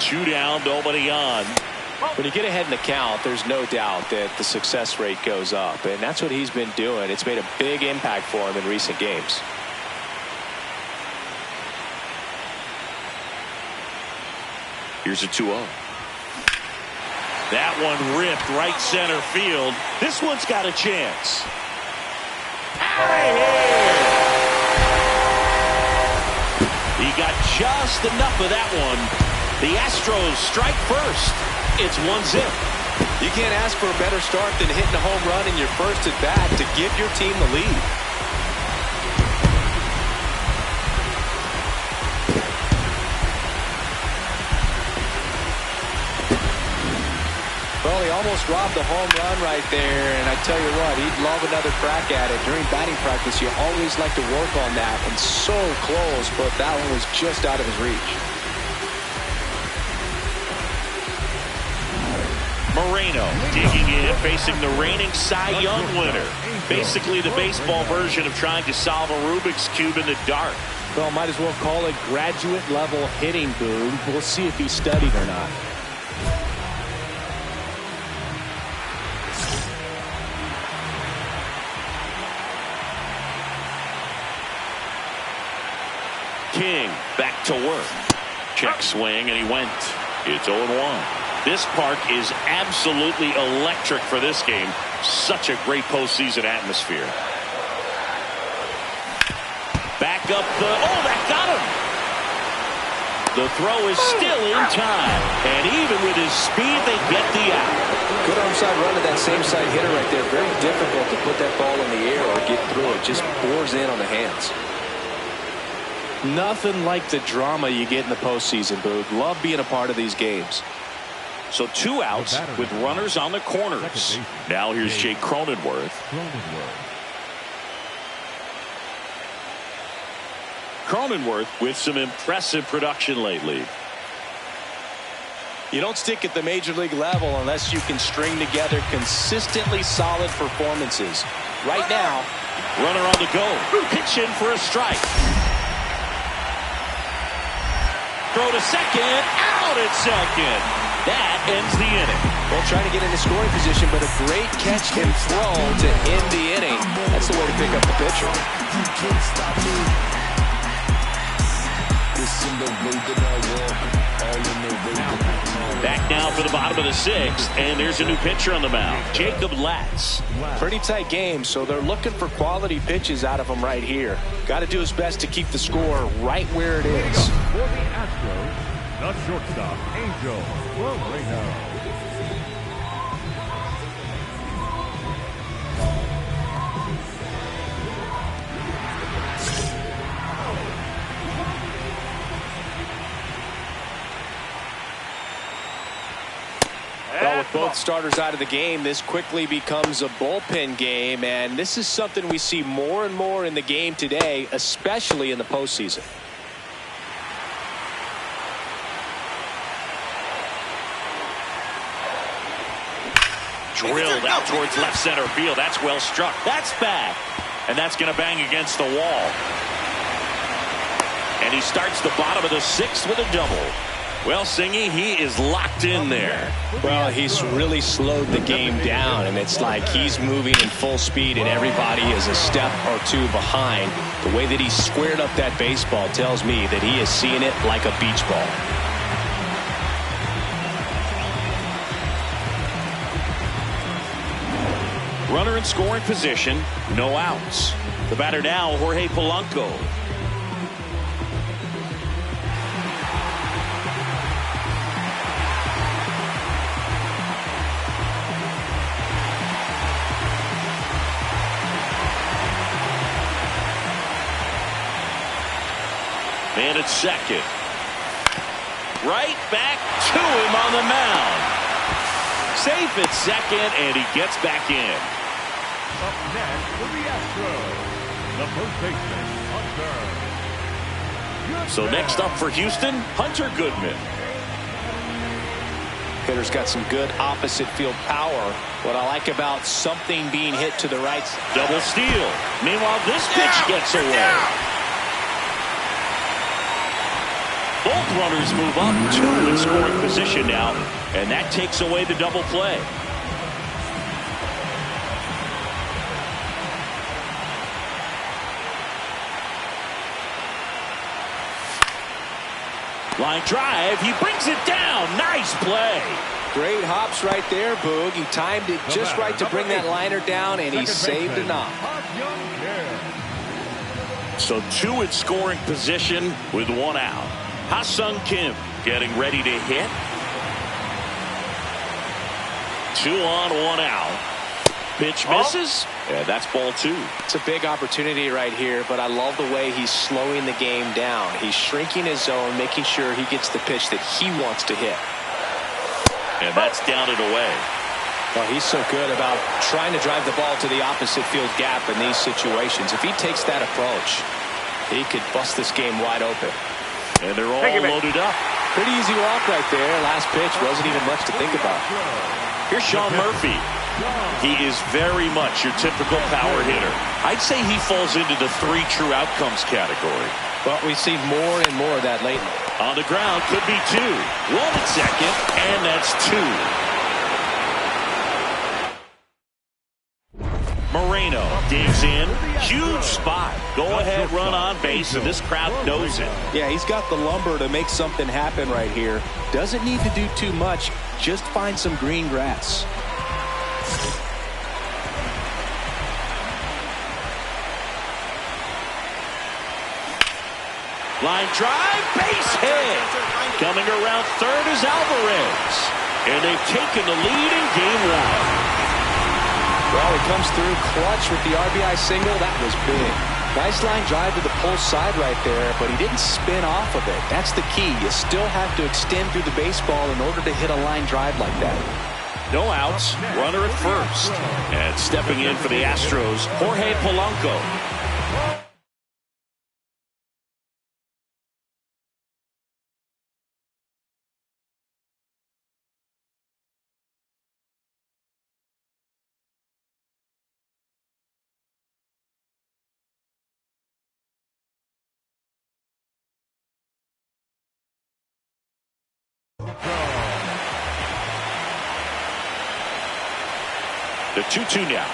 2 down, nobody on. When you get ahead in the count, there's no doubt that the success rate goes up, and that's what he's been doing. It's made a big impact for him in recent games. Here's a 2-0. That one ripped right center field. This one's got a chance. He got just enough of that one. The Astros strike first. It's 1-0. You can't ask for a better start than hitting a home run in your first at bat to give your team the lead. Well, he almost robbed the home run right there, and I tell you what, he'd love another crack at it. During batting practice, you always like to work on that, and so close, but that one was just out of his reach. Moreno digging in, facing the reigning Cy Young winner. Basically the baseball version of trying to solve a Rubik's Cube in the dark. Well, might as well call it graduate level hitting, Boone. We'll see if he studied or not. King back to work. Check swing, and he went. It's 0-1. This park is absolutely electric for this game. Such a great postseason atmosphere. Back up that got him. The throw is still in time. And even with his speed, they get the out. Good onside run to that same side hitter right there. Very difficult to put that ball in the air or get through it. Just bores in on the hands. Nothing like the drama you get in the postseason, Boog. Love being a part of these games. So 2 outs with runners on the corners. Now here's Jake Cronenworth. Cronenworth with some impressive production lately. You don't stick at the major league level unless you can string together consistently solid performances. Right now, runner on the go. Pitch in for a strike. Throw to second. Out at second. That ends the inning. Well, trying to get into scoring position, but a great catch and throw to end the inning. That's the way to pick up the pitcher. You can't stop me. This in the way that I walk, all in the way that I Back now for the bottom of the 6th, and there's a new pitcher on the mound, Jacob Latz. Pretty tight game, so they're looking for quality pitches out of him right here. Got to do his best to keep the score right where it is. For the Astros, the shortstop, Angel Moreno. Well, with both starters out of the game, this quickly becomes a bullpen game, and this is something we see more and more in the game today, especially in the postseason. Drilled out towards left center field. That's well struck. That's back. And that's going to bang against the wall. And he starts the bottom of the 6th with a double. Well, Singy, he is locked in there. Well, he's really slowed the game down, and it's like he's moving in full speed, and everybody is a step or two behind. The way that he squared up that baseball tells me that he is seeing it like a beach ball. Runner in scoring position, no outs. The batter now, Jorge Polanco. Man at second. Right back to him on the mound. Safe at second, and he gets back in. Up next for the Astros, the first baseman, Hunter. So next up for Houston, Hunter Goodman. Hitter's got some good opposite field power. What I like about something being hit to the right. Double steal. Meanwhile, this pitch gets away. Both runners move up, two in scoring position now, and that takes away the double play. Line drive, he brings it down. Nice play. Great hops right there, Boog. He timed it just right to bring that liner down, and he saved a knock. So two in scoring position with one out. Ha-Sung Kim getting ready to hit. 2 on, 1 out. Pitch misses. Yeah, that's ball 2. It's a big opportunity right here, but I love the way he's slowing the game down. He's shrinking his zone, making sure he gets the pitch that he wants to hit. And that's down and away. Well, he's so good about trying to drive the ball to the opposite field gap in these situations. If he takes that approach, he could bust this game wide open. And they're all loaded up. Pretty easy walk right there. Last pitch wasn't even much to think about. Here's Sean Murphy. He is very much your typical power hitter. I'd say he falls into the 3 true outcomes category. But we see more and more of that lately. On the ground, could be 2. 1 at second, and that's 2. Moreno digs in. Huge spot. Go-ahead run on base, and this crowd knows it. Yeah, he's got the lumber to make something happen right here. Doesn't need to do too much. Just find some green grass. Line drive, base hit. Coming around third is Alvarez. And they've taken the lead in game 1. Well, he comes through clutch with the RBI single. That was big. Nice line drive to the pull side right there, but he didn't spin off of it. That's the key. You still have to extend through the baseball in order to hit a line drive like that. No outs, runner at first. And stepping in for the Astros, Jorge Polanco. The 2-2 now.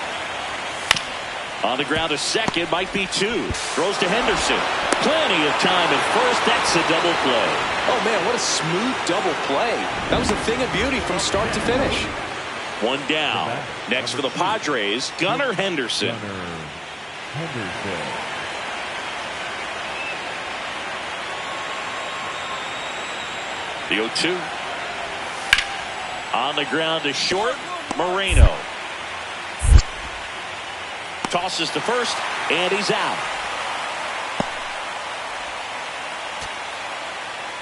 On the ground to second, might be 2. Throws to Henderson. Plenty of time at first. That's a double play. Oh, man, what a smooth double play. That was a thing of beauty from start to finish. 1 down. Next for the Padres, Gunnar Henderson. The 0-2. On the ground to short, Moreno. Tosses to first, and he's out.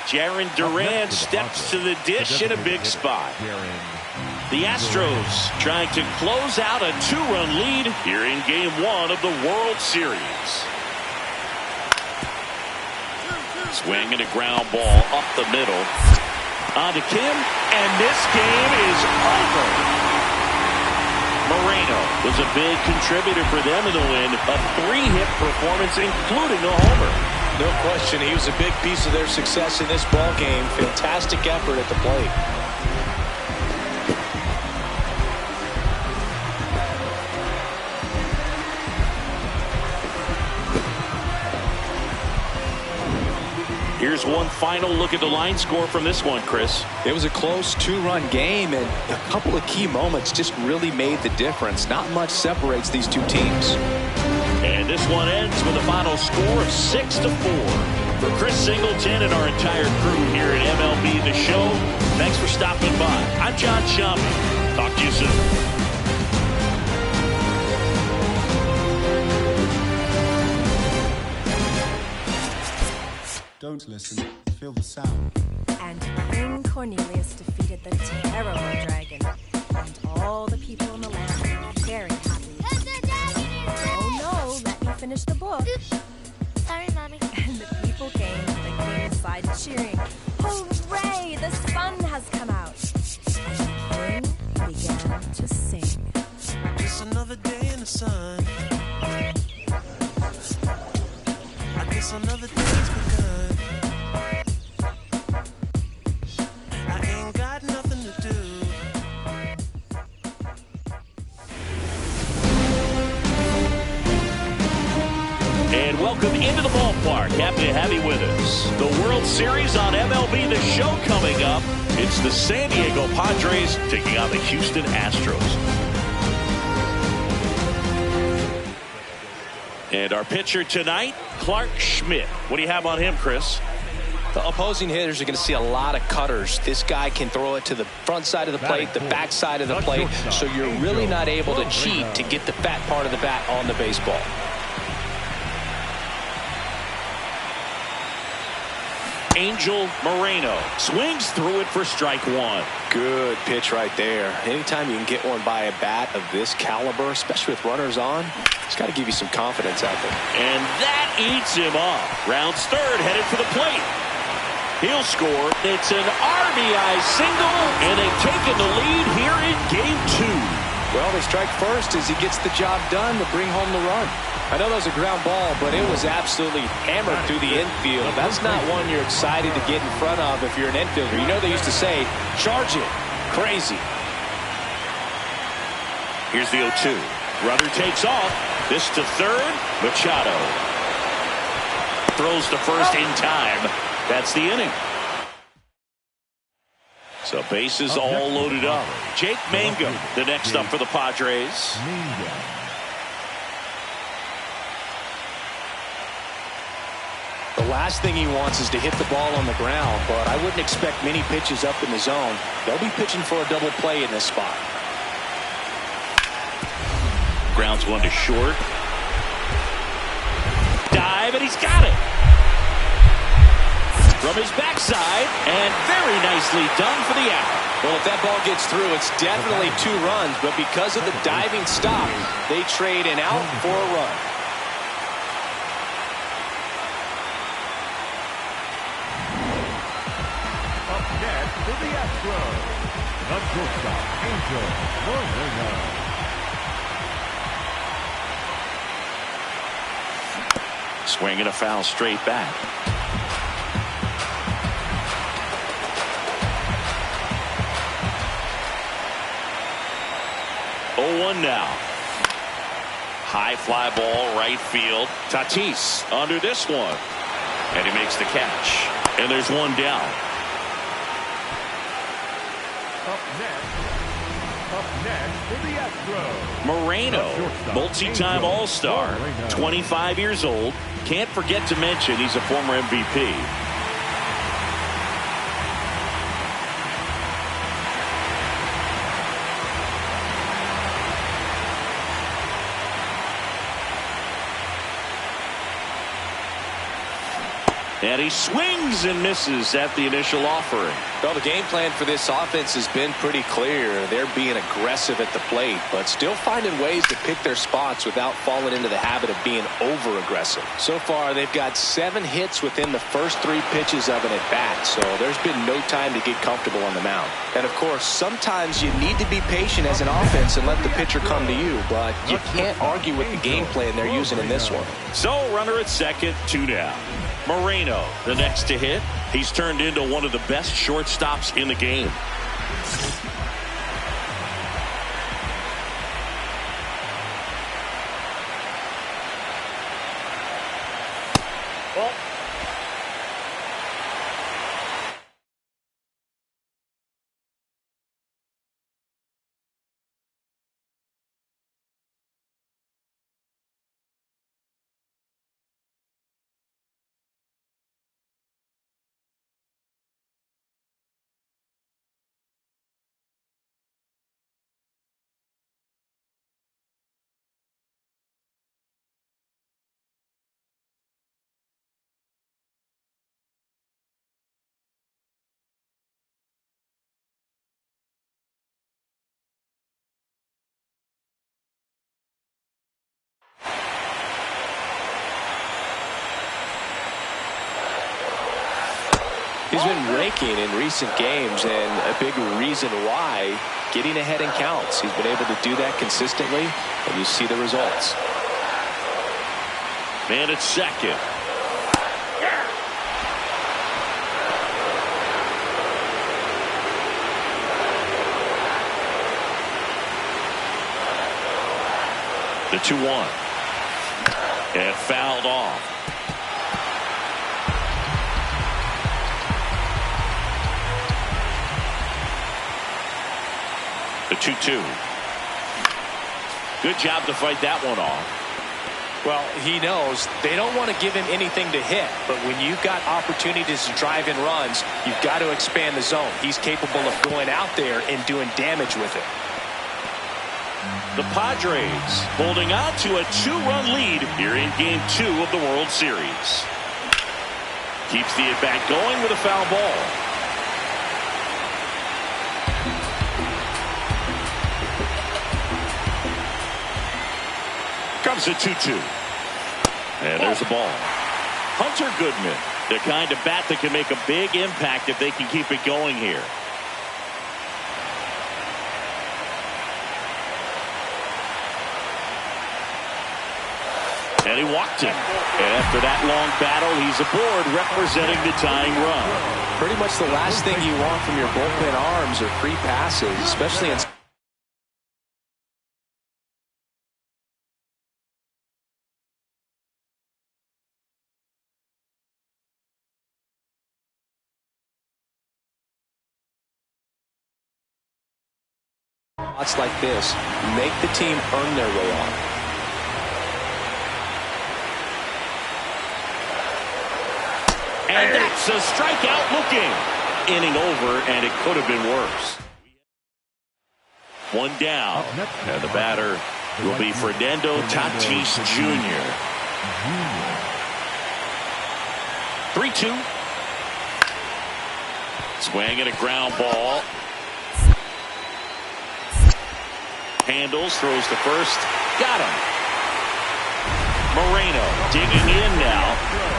Jarren Duran steps to the dish in a big spot. The Astros trying to close out a 2-run lead here in game 1 of the World Series. Swing and a ground ball up the middle. On to Kim, and this game is over. Moreno was a big contributor for them in the win. A 3-hit performance, including a homer. No question, he was a big piece of their success in this ball game. Fantastic effort at the plate. Here's one final look at the line score from this one, Chris. It was a close 2-run game, and a couple of key moments just really made the difference. Not much separates these two teams. And this one ends with a final score of 6-4. For Chris Singleton and our entire crew here at MLB The Show, thanks for stopping by. I'm John Sciambi. Talk to you soon. Don't listen, feel the sound. And King Cornelius defeated the terrible dragon, and all the people in the land were very happy. Oh no, let me finish the book. Sorry, Mommy. And the people came to the king's side cheering, "Hooray, the sun has come out." And the king began to sing. Just another day in the sun. I guess another day's begun. And welcome into the ballpark. Happy to have you with us. The World Series on MLB The Show coming up. It's the San Diego Padres taking on the Houston Astros. And our pitcher tonight, Clarke Schmidt. What do you have on him, Chris? The opposing hitters are going to see a lot of cutters. This guy can throw it to the front side of the plate, the back side of the plate, so you're really not able to cheat to get the fat part of the bat on the baseball. Angel Moreno swings through it for strike one. Good pitch right there. Anytime you can get one by a bat of this caliber, especially with runners on, it's got to give you some confidence out there. And that eats him up. Rounds third, headed for the plate. He'll score. It's an RBI single, and they've taken the lead here in game 2. Well, they strike first as he gets the job done to bring home the run. I know that was a ground ball, but it was absolutely hammered through the infield. That's not one you're excited to get in front of if you're an infielder. You know they used to say, charge it. Crazy. Here's the 0-2. Runner takes off. This to third. Machado throws to first in time. That's the inning. So bases all loaded up. Jake Mangum, the next up for the Padres. The last thing he wants is to hit the ball on the ground, but I wouldn't expect many pitches up in the zone. They'll be pitching for a double play in this spot. Grounds one to short. Dive, and he's got it. From his backside, and very nicely done for the out. Well, if that ball gets through, it's definitely 2 runs, but because of the diving stop, they trade an out for a run. Up next for the Astros, the shortstop, Angel Moreno. Swinging a foul straight back. Oh, 1 now. High fly ball, right field. Tatis under this one. And he makes the catch. And there's one down. Up next for the Astros, Moreno, multi-time All-Star, 25 years old. Can't forget to mention he's a former MVP. And he swings and misses at the initial offering. Well, the game plan for this offense has been pretty clear. They're being aggressive at the plate, but still finding ways to pick their spots without falling into the habit of being over-aggressive. So far, they've got 7 hits within the first 3 pitches of an at-bat, so there's been no time to get comfortable on the mound. And, of course, sometimes you need to be patient as an offense and let the pitcher come to you, but you can't argue with the game plan they're using in this one. So, runner at second, 2 down. Moreno, the next to hit. He's turned into one of the best shortstops in the game. He's been raking in recent games, and a big reason why, getting ahead in counts. He's been able to do that consistently, and you see the results. Man at second. The 2-1. And fouled off. The 2-2. Good job to fight that one off. Well, he knows they don't want to give him anything to hit, but when you've got opportunities to drive in runs, you've got to expand the zone. He's capable of going out there and doing damage with it. The Padres holding on to a 2-run lead here in Game 2 of the World Series. Keeps the at-bat going with a foul ball. Comes a 2-2. And there's the ball. Hunter Goodman, the kind of bat that can make a big impact if they can keep it going here. And he walked him. And after that long battle, he's aboard representing the tying run. Pretty much the last thing you want from your bullpen arms are free passes, especially in spots like this. Make the team earn their way on. And that's a strikeout looking. Inning over, and it could have been worse. One down, and the batter will be Fernando Tatis Jr. 3-2. Swing and a ground ball. Handles, throws to first. Got him. Moreno digging in now.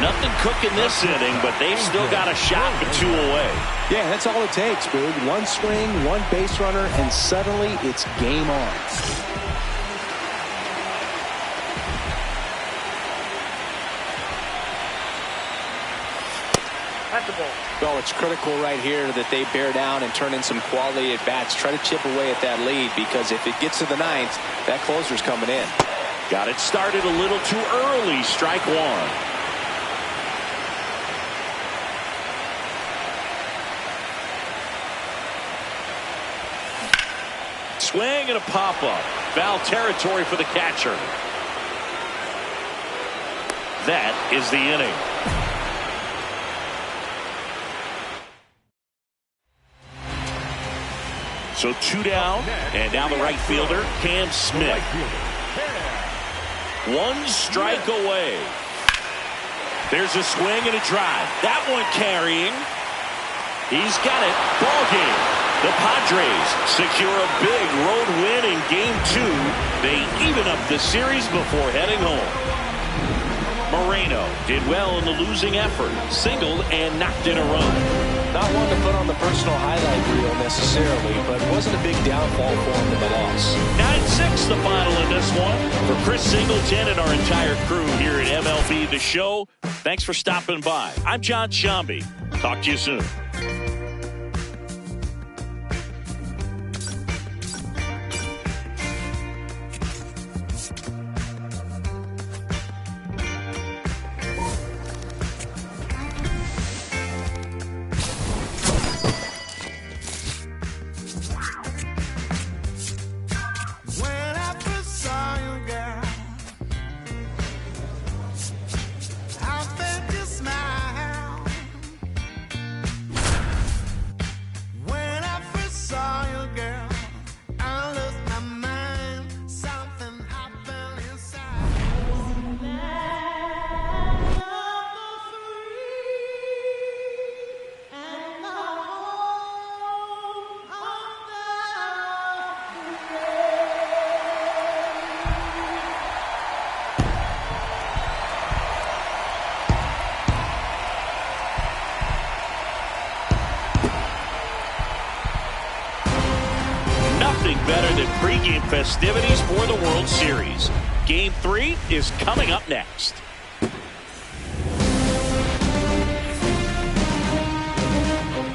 Nothing cooking this inning, but they've still got a shot with 2 away. Yeah, that's all it takes, Boog. One swing, one base runner, and suddenly it's game on. Well, it's critical right here that they bear down and turn in some quality at bats. Try to chip away at that lead, because if it gets to the 9th, that closer's coming in. Got it started a little too early. Strike one. Swing and a pop-up. Foul territory for the catcher. That is the inning. So 2 down, and now the right fielder, Cam Smith. 1 strike away. There's a swing and a drive. That one carrying. He's got it. Ball game. The Padres secure a big road win in Game 2. They even up the series before heading home. Moreno did well in the losing effort. Singled and knocked in a run. Not one to put on the personal highlight reel necessarily, but it wasn't a big downfall for him in the loss. 9-6 the final in this one. For Chris Singleton and our entire crew here at MLB The Show, thanks for stopping by. I'm John Shambi. Talk to you soon. Better than pregame festivities for the World Series. Game 3 is coming up next.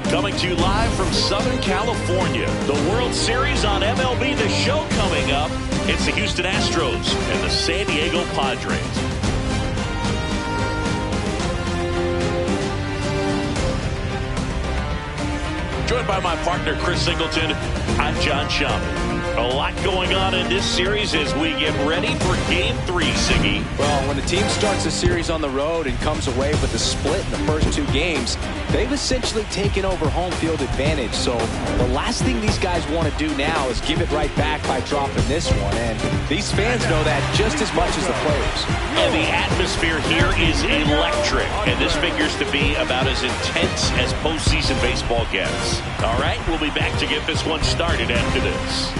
Coming to you live from Southern California, the World Series on MLB The Show coming up. It's the Houston Astros and the San Diego Padres. Joined by my partner, Chris Singleton, I'm John Schaub. A lot going on in this series as we get ready for Game 3, Siggy. Well, when the team starts a series on the road and comes away with a split in the first 2 games, they've essentially taken over home field advantage. So the last thing these guys want to do now is give it right back by dropping this one. And these fans know that just as much as the players. And the atmosphere here is electric. And this figures to be about as intense as postseason baseball gets. All right, we'll be back to get this one started after this.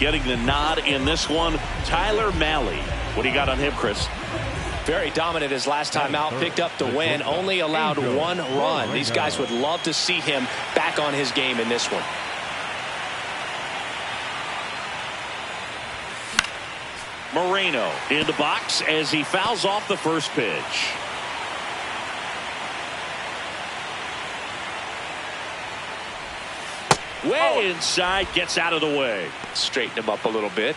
Getting the nod in this one, Tyler Mahle. What do you got on him, Chris? Very dominant his last time out, picked up the win, only allowed 1 run. These guys would love to see him back on his game in this one. Moreno in the box as he fouls off the first pitch. Way inside, gets out of the way. Straighten him up a little bit.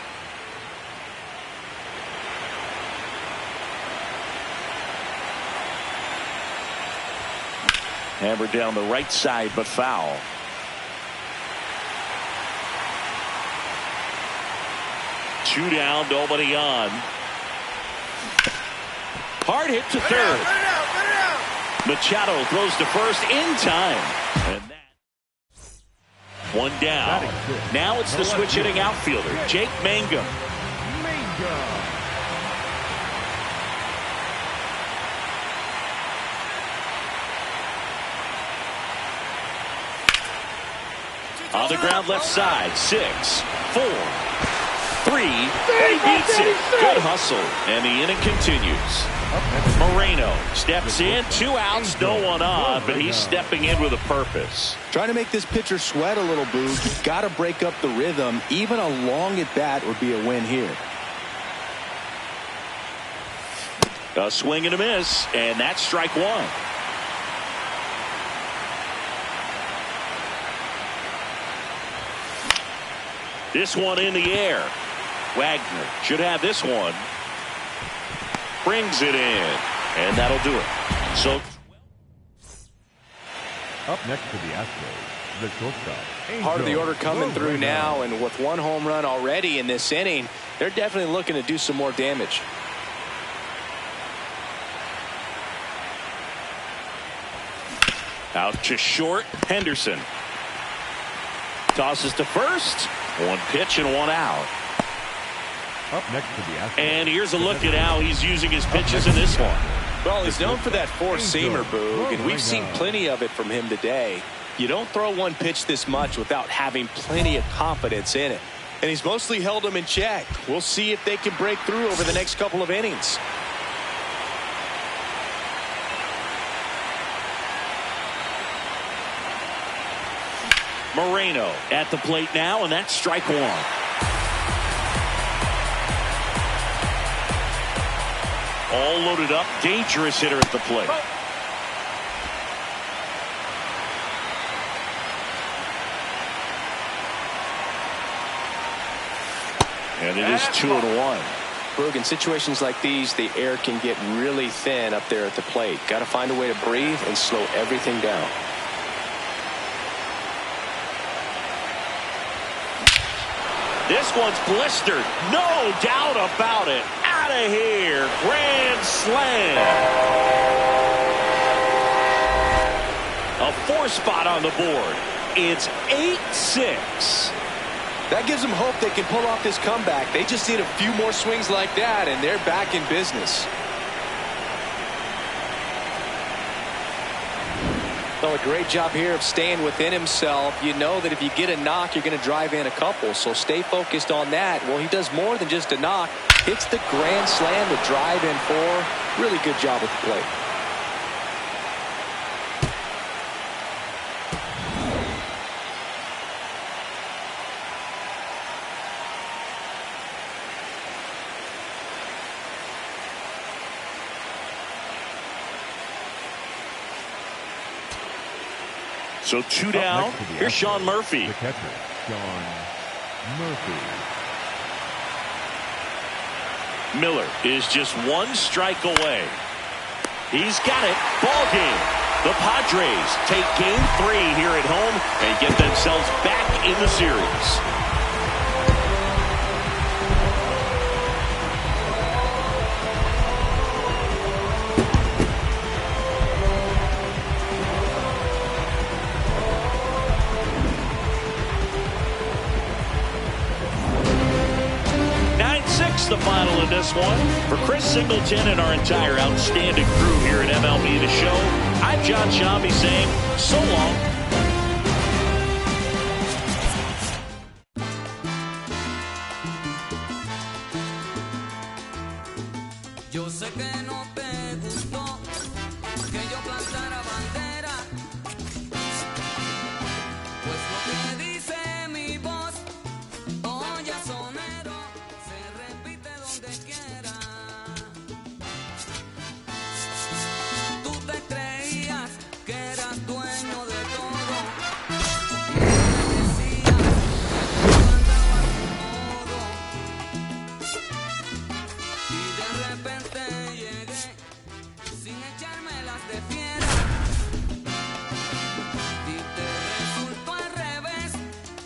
Hammered down the right side, but foul. Two down, nobody on. Hard hit to third. Machado throws to first in time. And that one down. Now it's the switch hitting outfielder, Jake Mangum. On the ground left side, 6, 4, 3, and he beats it. Good hustle, and the inning continues. Moreno steps in, 2 outs, no one on, but he's stepping in with a purpose. Trying to make this pitcher sweat a little, Boog. You've got to break up the rhythm. Even a long at bat would be a win here. A swing and a miss, and that's strike 1. This one in the air. Wagner should have this one. Brings it in, and that'll do it. So up next to the Astros, the shortstop. Part of the order coming through now, and with 1 home run already in this inning, they're definitely looking to do some more damage. Out to short, Henderson. Tosses to first. 1 pitch and 1 out. Up next to the Astros. And here's a look at how he's using his pitches in this one. Well, he's known for that 4-seamer, Boog, and we've seen plenty of it from him today. You don't throw 1 pitch this much without having plenty of confidence in it. And he's mostly held them in check. We'll see if they can break through over the next couple of innings. Moreno at the plate now, and that's strike 1. All loaded up, dangerous hitter at the plate. And it is 2-1. Boog, in situations like these, the air can get really thin up there at the plate. Got to find a way to breathe and slow everything down. This one's blistered. No doubt about it. Out of here. Grand slam. A 4 spot on the board. It's 8-6. That gives them hope they can pull off this comeback. They just need a few more swings like that, and they're back in business. Well, a great job here of staying within himself. You know that if you get a knock, you're going to drive in a couple, so stay focused on that. Well, he does more than just a knock. Hits the grand slam to drive in 4. Really good job at the plate. So 2 down. Here's Sean Murphy. The catcher, Sean Murphy. Miller is just 1 strike away. He's got it. Ball game. The Padres take game 3 here at home and get themselves back in the series. The final in this one. For Chris Singleton and our entire outstanding crew here at MLB The Show, I'm John Shambi saying so long. Yo sé que no te gustó que yo plantara bandera, pues lo que dice mi voz, oye sonero, se repite donde quiera. Tú te creías que eras dueño de todo y me decías que tú andabas modo, y de repente llegué sin echarme las de fiera y te resultó al revés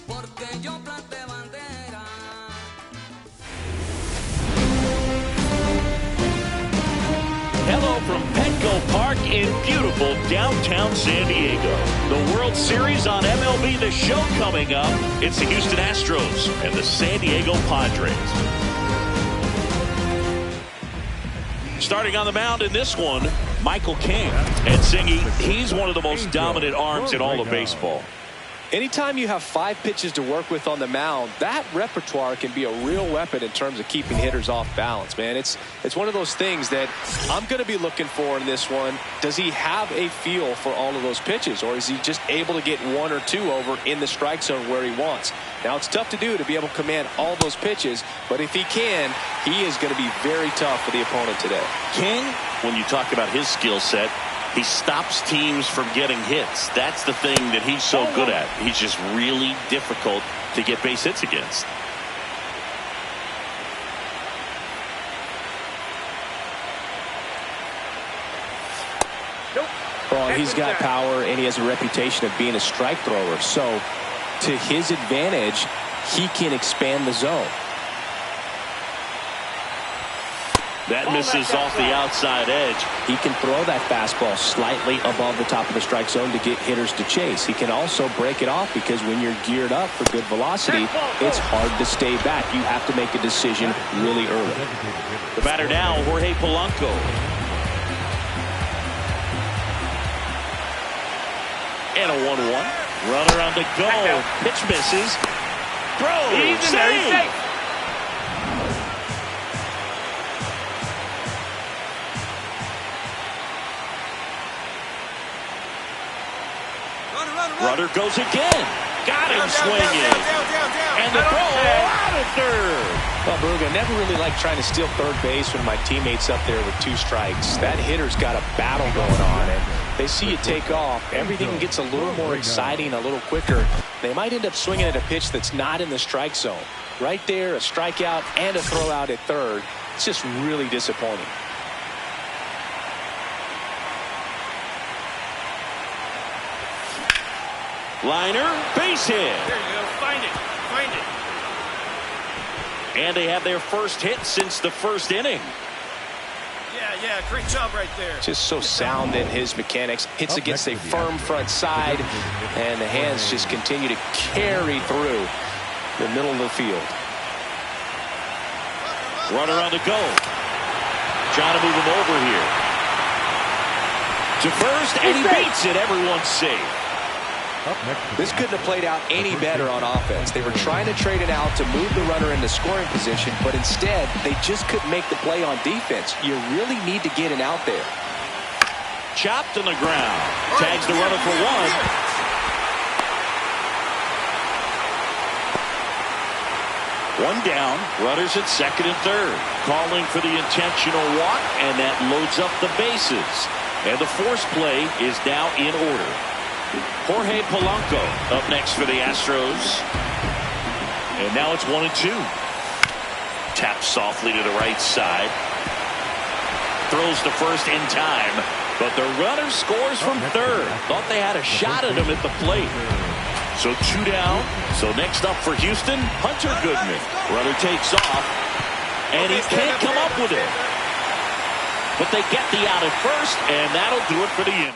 porque yo planté bandera. Hello from Petco Park in beautiful downtown San Diego. The World Series on MLB The Show coming up. It's the Houston Astros and the San Diego Padres. Starting on the mound in this one, Michael King. And Singy, he's one of the most dominant arms in all of baseball. Anytime you have 5 pitches to work with on the mound, that repertoire can be a real weapon in terms of keeping hitters off balance, man. It's one of those things that I'm going to be looking for in this one. Does he have a feel for all of those pitches, or is he just able to get 1 or 2 over in the strike zone where he wants? Now, it's tough to do to be able to command all those pitches, but if he can, he is going to be very tough for the opponent today. King, when you talk about his skill set, he stops teams from getting hits. That's the thing that he's so good at. He's just really difficult to get base hits against. Well, he's got power, and he has a reputation of being a strike thrower. So, to his advantage, he can expand the zone. That misses off the outside edge. He can throw that fastball slightly above the top of the strike zone to get hitters to chase. He can also break it off because when you're geared up for good velocity, it's hard to stay back. You have to make a decision really early. The batter now, Jorge Polanco. And a 1-1. Runner on the go. Pitch misses. Throw. Save. Runner goes again. Got him swinging. And the throw out of third. Well, Bruga, never really liked trying to steal third base when my teammate's up there with 2 strikes. That hitter's got a battle going on, and they see you take off. Everything gets a little more exciting, a little quicker. They might end up swinging at a pitch that's not in the strike zone. Right there, a strikeout and a throw out at third. It's just really disappointing. Liner, base hit. There you go. Find it. Find it. And they have their first hit since the first inning. Yeah, great job right there. Just so sound in his mechanics. Hits against a firm front side, and the hands just continue to carry through the middle of the field. Runner on the go. Trying to move him over here. To first, and he beats it. Everyone's safe. This couldn't have played out any better on offense. They were trying to trade it out to move the runner into scoring position, but instead, they just couldn't make the play on defense. You really need to get it out there. Chopped on the ground. Tags the runner for 1. 1 down. Runners at second and third. Calling for the intentional walk, and that loads up the bases. And the force play is now in order. Jorge Polanco up next for the Astros. And now it's 1-2. Taps softly to the right side. Throws to first in time. But the runner scores from third. Thought they had a shot at him at the plate. So 2 down. So next up for Houston, Hunter Goodman. Runner takes off. And he can't come up with it. But they get the out at first, and that'll do it for the inning.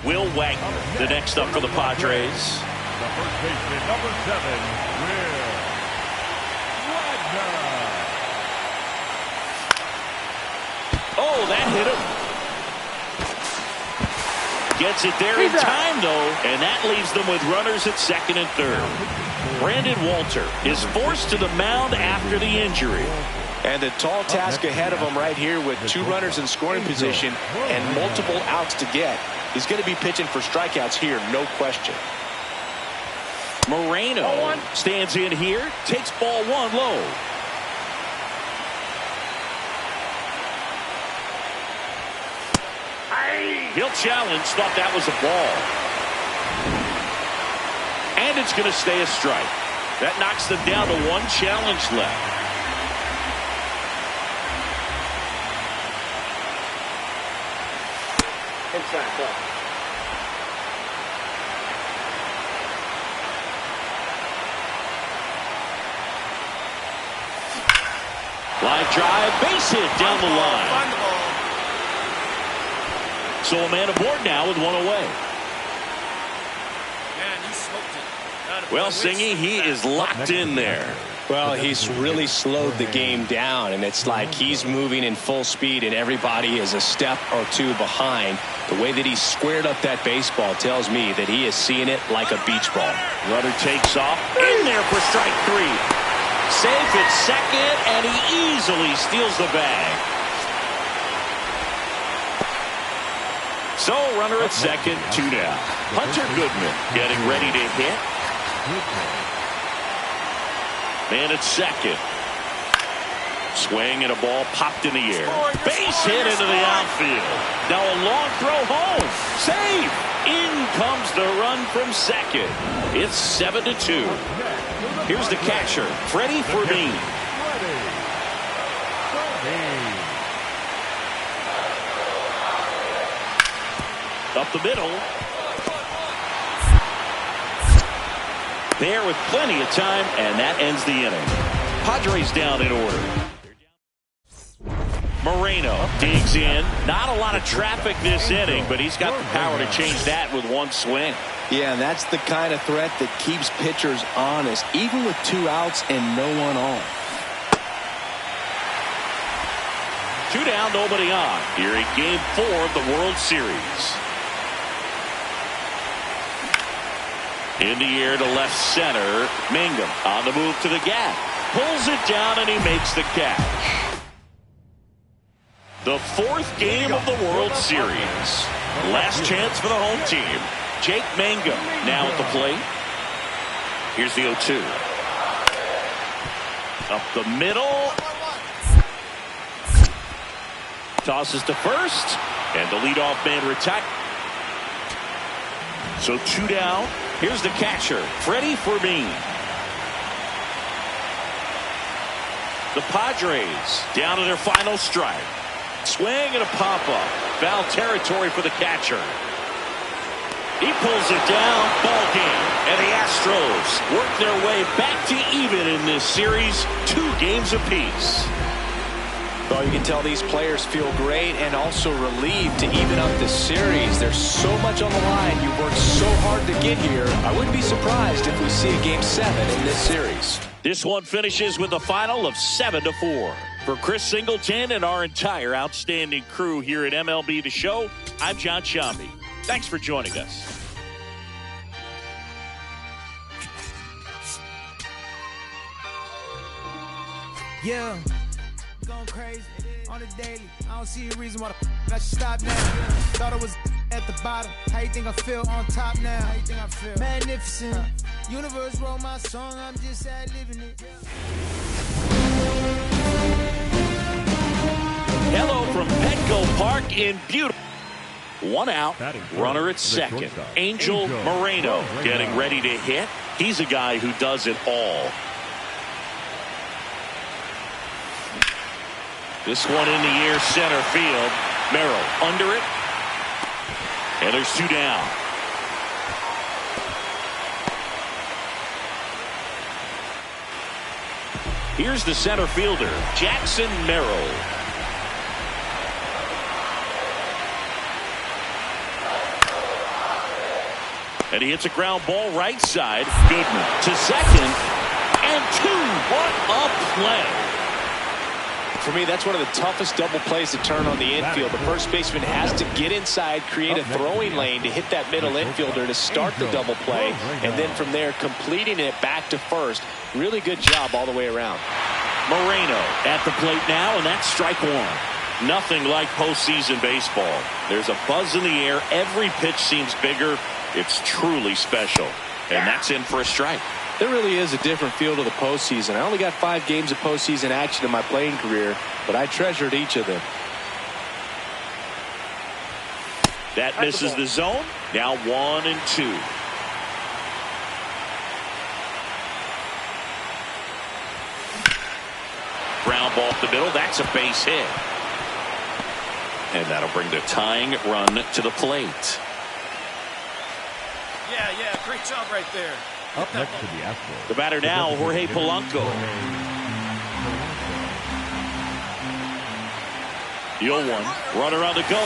Will Wagner, the next up for the Padres. The first baseman, number 7, Will Wagner. Oh, that hit him. Gets it there in time, though, and that leaves them with runners at second and third. Brandon Walter is forced to the mound after the injury. And the tall task ahead of him right here with 2 runners in scoring position and multiple outs to get. He's going to be pitching for strikeouts here, no question. Moreno stands in here, takes ball 1 low. He'll challenge, thought that was a ball. And it's going to stay a strike. That knocks them down to 1 challenge left. Line drive, base hit down the line. Find the ball. So a man aboard now with 1 away. Man, he smoked it. Well, Singy, he is locked in there. Well, he's really slowed the game down, and it's like he's moving in full speed, and everybody is a step or 2 behind. The way that he squared up that baseball tells me that he is seeing it like a beach ball. Runner takes off, in there for strike 3. Safe at second, and he easily steals the bag. So, runner at second, 2 down. Hunter Goodman getting ready to hit. Man at second. Swing and a ball popped in the air. Base hit into the outfield. Now a long throw home. Save. In comes the run from second. It's 7-2. Here's the catcher, Freddie Fermin. Up the middle. There with plenty of time, and that ends the inning. Padres down in order. Moreno digs in. Not a lot of traffic this inning, but he's got the power to change that with 1 swing. Yeah, and that's the kind of threat that keeps pitchers honest, even with 2 outs and no one on. 2 down, nobody on. Here in Game 4 of the World Series. In the air to left center. Mangum on the move to the gap. Pulls it down and he makes the catch. The 4th game of the World Series. Last chance for the home team. Jake Mangum now at the plate. Here's the 0-2. Up the middle. Tosses to first. And the leadoff man retires. So 2 down. Here's the catcher, Freddie Fermin. The Padres down to their final strike. Swing and a pop-up. Foul territory for the catcher. He pulls it down. Ball game. And the Astros work their way back to even in this series. 2 games apiece. Well, you can tell these players feel great and also relieved to even up this series. There's so much on the line. You worked so hard to get here. I wouldn't be surprised if we see a Game 7 in this series. This one finishes with a final of 7-4. For Chris Singleton and our entire outstanding crew here at MLB The Show, I'm John Shambi. Thanks for joining us. Yeah. Going crazy on the daily. I don't see a reason why I should stop now. Thought I was at the bottom. How you think I feel on top now? How you think I feel? Magnificent. Universe wrote my song. I'm just ad living it. Hello from Petco Park in beautiful. One out, runner at second. Angel Moreno getting ready to hit. He's a guy who does it all. This one in the air, center field. Merrill under it. And there's 2 down. Here's the center fielder, Jackson Merrill. And he hits a ground ball right side. Goodman to second. And 2. What a play. For me, that's one of the toughest double plays to turn on the infield. The first baseman has to get inside, create a throwing lane to hit that middle infielder to start the double play. And then from there, completing it back to first. Really good job all the way around. Moreno at the plate now, and that's strike 1. Nothing like postseason baseball. There's a buzz in the air. Every pitch seems bigger. It's truly special. And that's in for a strike. There really is a different feel to the postseason. I only got 5 games of postseason action in my playing career, but I treasured each of them. That misses the zone. Now 1 and 2. Ground ball up the middle. That's a base hit. And that'll bring the tying run to the plate. Yeah, great job right there. Up next to the Astros. The batter now, Jorge Polanco. The 0-1. Runner on the go.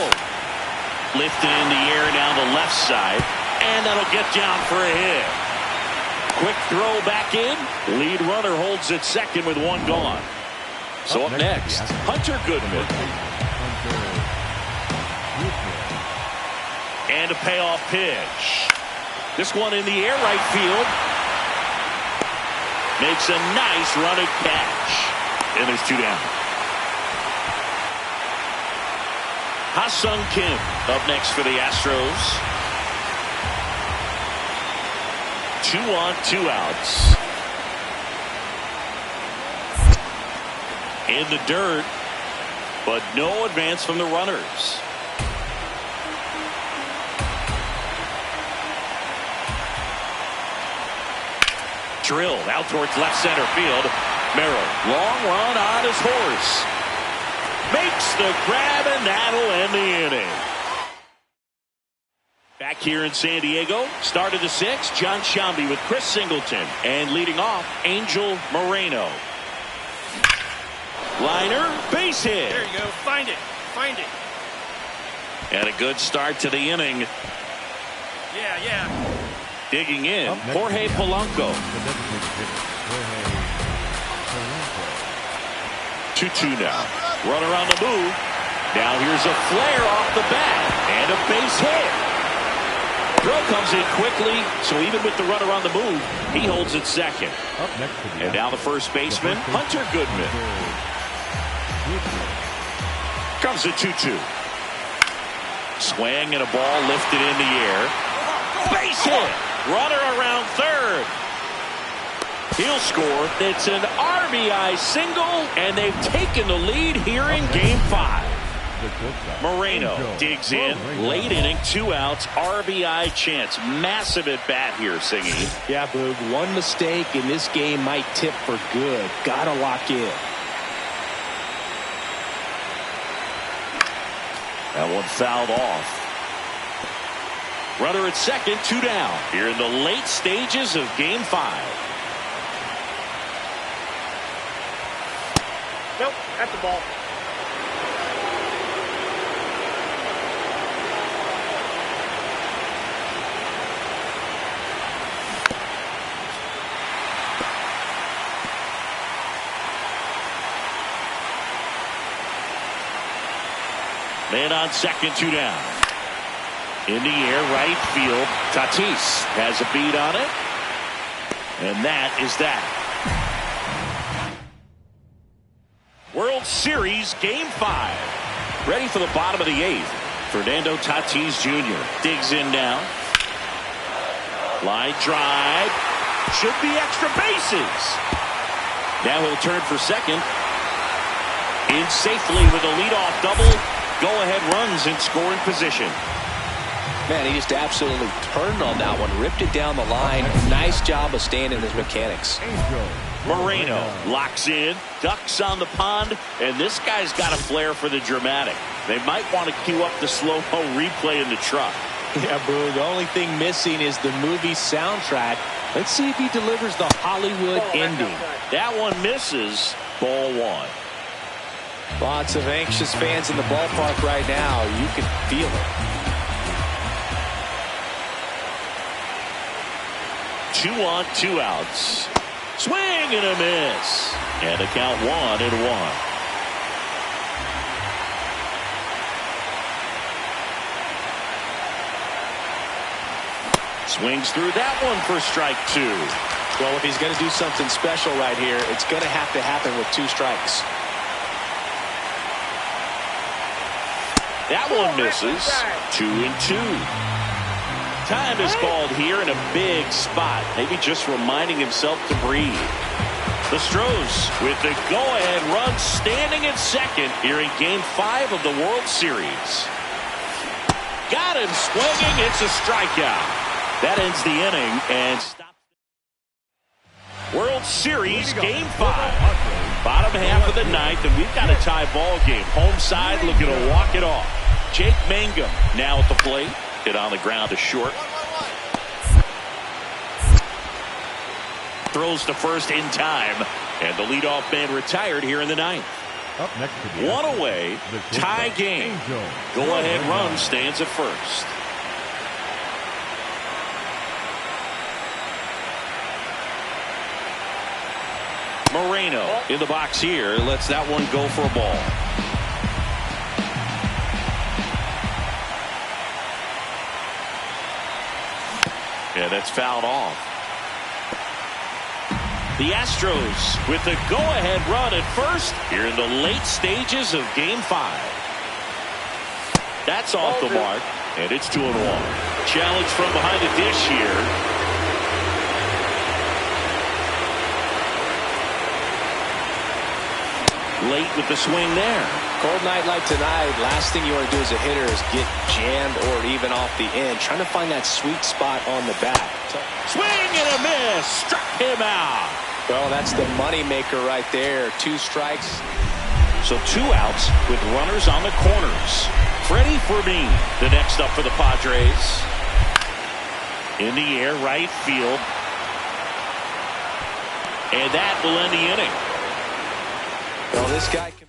Lifted in the air down the left side. And that'll get down for a hit. Quick throw back in. Lead runner holds at second with 1 gone. So up next, Hunter Goodman. And a payoff pitch. This one in the air, right field. Makes a nice running catch. And there's 2 down. Ha-Sung Kim up next for the Astros. 2 on, 2 outs. In the dirt, but no advance from the runners. Drilled out towards left center field. Merrill, long run on his horse. Makes the grab, and that'll end the inning. Back here in San Diego, start of the 6th, John Sciambi with Chris Singleton. And leading off, Angel Moreno. Liner, base hit. There you go. Find it. And a good start to the inning. Yeah. Digging in, Jorge Polanco. 2-2 now. Runner on the move. Now here's a flare off the bat. And a base hit. Throw comes in quickly, so even with the runner on the move, he holds it second. And now the first baseman, Hunter Goodman. Comes a 2-2. Swing and a ball lifted in the air. Base hit. Runner around third. He'll score. It's an RBI single, and they've taken the lead here in Game 5. Moreno digs in. Late inning, 2 outs. RBI chance. Massive at bat here, Singy. Yeah, Boog. One mistake in this game might tip for good. Gotta lock in. That one fouled off. Runner at second, 2 down. Here in the late stages of Game 5. Nope, at the ball. Man on second, 2 down. In the air, right field. Tatis has a beat on it. And that is that. World Series Game 5. Ready for the bottom of the 8th. Fernando Tatis Jr. digs in now. Line drive. Should be extra bases. Now he'll turn for second. In safely with a leadoff double. Go-ahead runs in scoring position. Man, he just absolutely turned on that one, ripped it down the line. Nice job of staying in his mechanics. Moreno locks in, ducks on the pond, and this guy's got a flair for the dramatic. They might want to cue up the slow-mo replay in the truck. Yeah, Boo, the only thing missing is the movie soundtrack. Let's see if he delivers the Hollywood ending. That one misses. Ball one. Lots of anxious fans in the ballpark right now. You can feel it. 2 on, 2 outs. Swing and a miss. And a count 1-1. Swings through that one for strike 2. Well, if he's going to do something special right here, it's going to have to happen with 2 strikes. That one misses. 2-2. Time is called here in a big spot. Maybe just reminding himself to breathe. The Stros with the go-ahead run standing at second here in Game 5 of the World Series. Got him swinging. It's a strikeout. That ends the inning and stops. World Series Game 5. Bottom half of the ninth, and we've got a tie ball game. Home side looking to walk it off. Jake Mangum now at the plate. Hit on the ground to short. Throws to first in time, and the leadoff man retired here in the ninth. Up next to the 1 away, tie game. Go-ahead run stands at first. Moreno in the box here. Lets that one go for a ball. Yeah, that's fouled off. The Astros with the go-ahead run at first here in the late stages of Game 5. That's off the mark, and it's 2-1. Challenge from behind the dish here. Late with the swing there. Cold night like tonight, last thing you want to do as a hitter is get jammed or even off the end. Trying to find that sweet spot on the bat. Swing and a miss. Struck him out. Well, that's the money maker right there. 2 strikes. So 2 outs with runners on the corners. Freddie Fermin, the next up for the Padres. In the air, right field. And that will end the inning. Well, this guy can.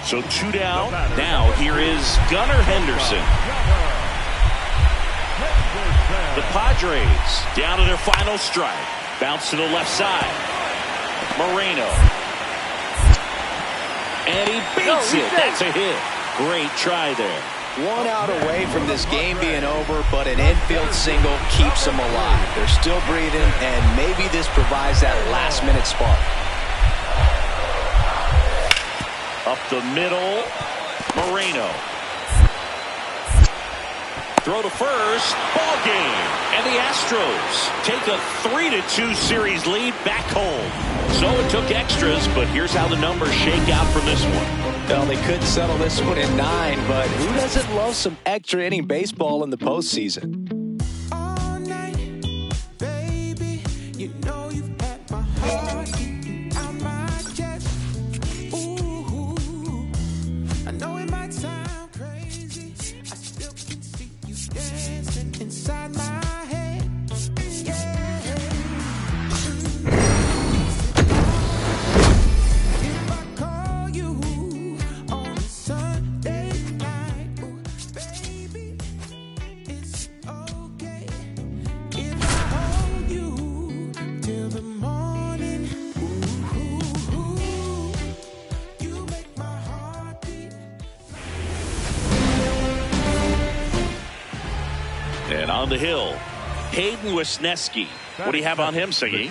So 2 down. Now here is Gunnar Henderson. The Padres down to their final strike. Bounce to the left side. Moreno. And he beats it. That's a hit. Great try there. 1 out away from this game being over, but an infield single keeps them alive. They're still breathing, and maybe this provides that last-minute spark. Up the middle, Moreno. Throw to first, ball game. And the Astros take a 3-2 series lead back home. So it took extras, but here's how the numbers shake out from this one. Well, they could settle this one in 9, but who doesn't love some extra inning baseball in the postseason? All night, baby, you know you've had my heart out my chest. Ooh, I know it might sound crazy. I still can see you dancing inside my head. Yeah. If I call you on a Sunday night, ooh, baby, it's okay. If I hold you till the morning, ooh, you make my heart beat. And on the hill, Hayden Wesneski. What do you have on him, Siggy?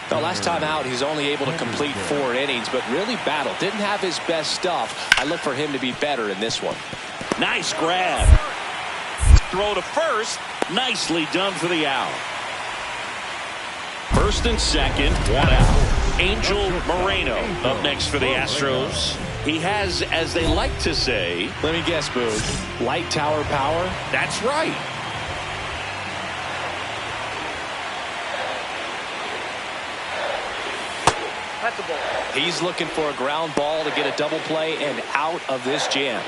The last time out, he's only able to complete 4 innings, but really battled. Didn't have his best stuff. I look for him to be better in this one. Nice grab. Throw to first. Nicely done for the out. First and second, 1 out. Angel Moreno up next for the Astros. He has, as they like to say, let me guess, Boog, light tower power? That's right. That's the ball. He's looking for a ground ball to get a double play and out of this jam.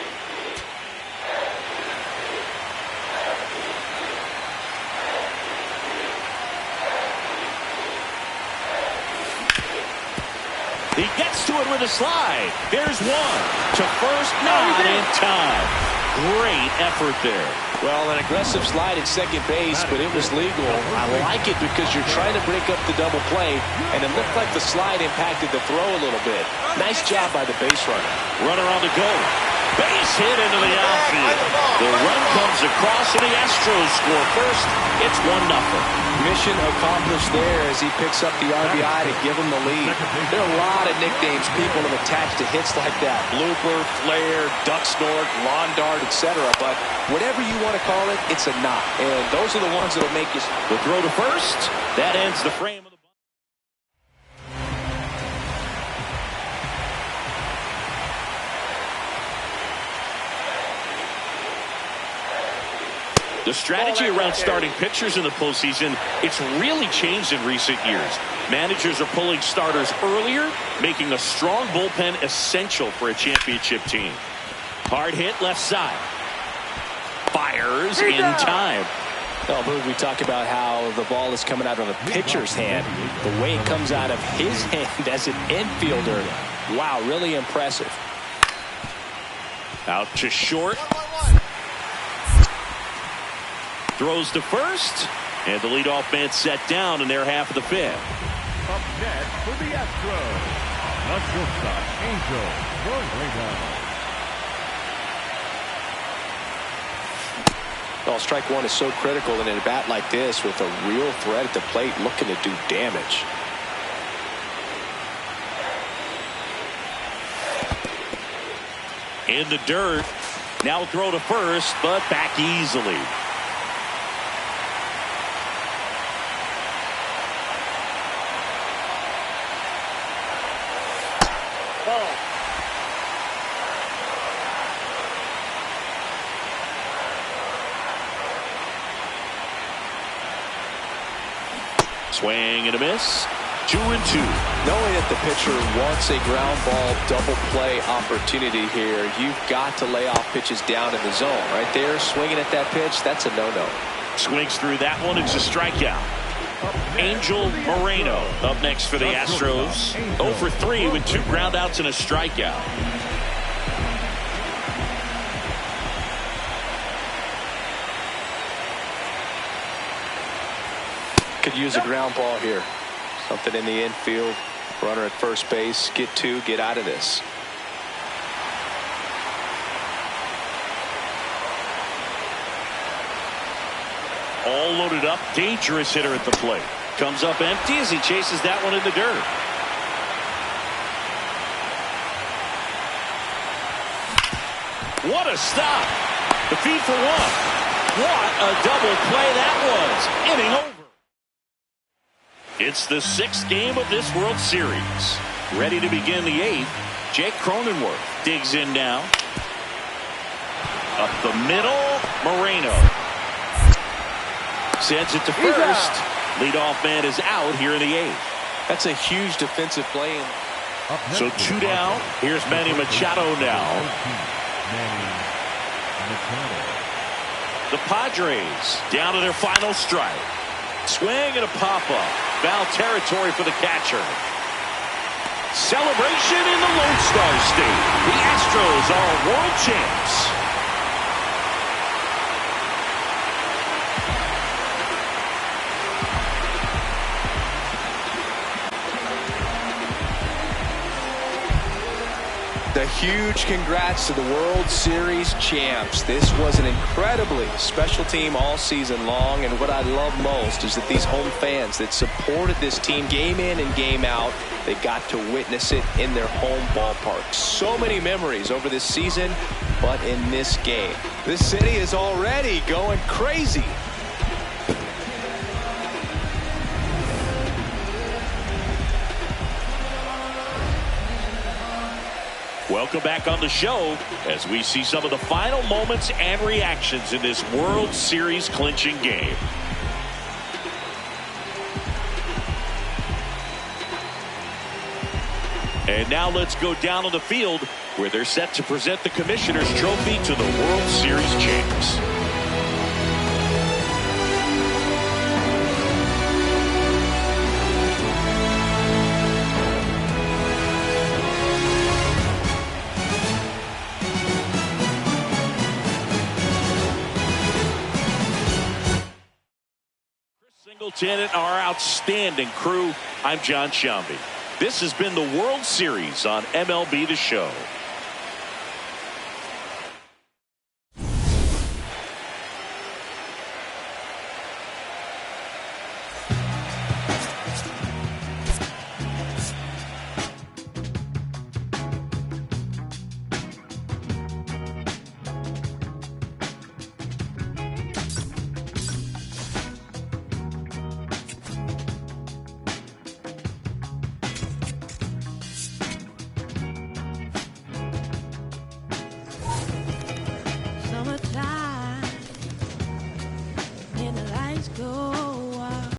He gets to it with a slide. There's one. To first, not in time. Great effort there. Well, an aggressive slide at second base, but it was legal. I like it because you're trying to break up the double play, and it looked like the slide impacted the throw a little bit. Nice job by the base runner. Runner on the go. Base hit into the outfield. The run comes across, and the Astros score first. It's 1-0. Mission accomplished there as he picks up the RBI to give him the lead. There are a lot of nicknames people have attached to hits like that. Blooper, flare, duck snort, lawn dart, etc. But whatever you want to call it, it's a knock. And those are the ones that will make you... The throw to first. That ends the frame of the... The strategy around starting pitchers in the postseason, it's really changed in recent years. Managers are pulling starters earlier, making a strong bullpen essential for a championship team. Hard hit left side. Fires in time. Well, Boog, we talk about how the ball is coming out of a pitcher's hand. The way it comes out of his hand as an infielder, wow, really impressive. Out to short. Throws to first, and the leadoff man set down in their half of the fifth. Up next for the Astros, the shortstop, Angel Moreno. Well, strike one is so critical in a bat like this with a real threat at the plate looking to do damage. In the dirt. Now throw to first, but back easily. Swing and a miss. 2-2. Knowing that the pitcher wants a ground ball double play opportunity here, you've got to lay off pitches down in the zone. Right there, swinging at that pitch, that's a no-no. Swings through that one. It's a strikeout. Angel Moreno up next for the Astros. 0 for 3 with 2 groundouts and a strikeout. Could use a ground ball here. Something in the infield. Runner at first base. Get 2. Get out of this. All loaded up. Dangerous hitter at the plate. Comes up empty as he chases that one in the dirt. What a stop. The feed for 1. What a double play that was. Inning over. It's the 6th game of this World Series. Ready to begin the 8th. Jake Cronenworth digs in now. Up the middle. Moreno. Sends it to first. Leadoff man is out here in the 8th. That's a huge defensive play. So 2 down. Here's Manny Machado now. The Padres down to their final strike. Swing and a pop-up. Foul territory for the catcher. Celebration in the Lone Star State. The Astros are world champs. A huge congrats to the World Series champs. This was an incredibly special team all season long, and what I love most is that these home fans that supported this team game in and game out, they got to witness it in their home ballpark. So many memories over this season, but in this game, this city is already going crazy. Welcome back on the show as we see some of the final moments and reactions in this World Series clinching game. And now let's go down on the field where they're set to present the Commissioner's Trophy to the World Series champs. Singleton and our outstanding crew. I'm John Sciambi. This has been the World Series on MLB The Show.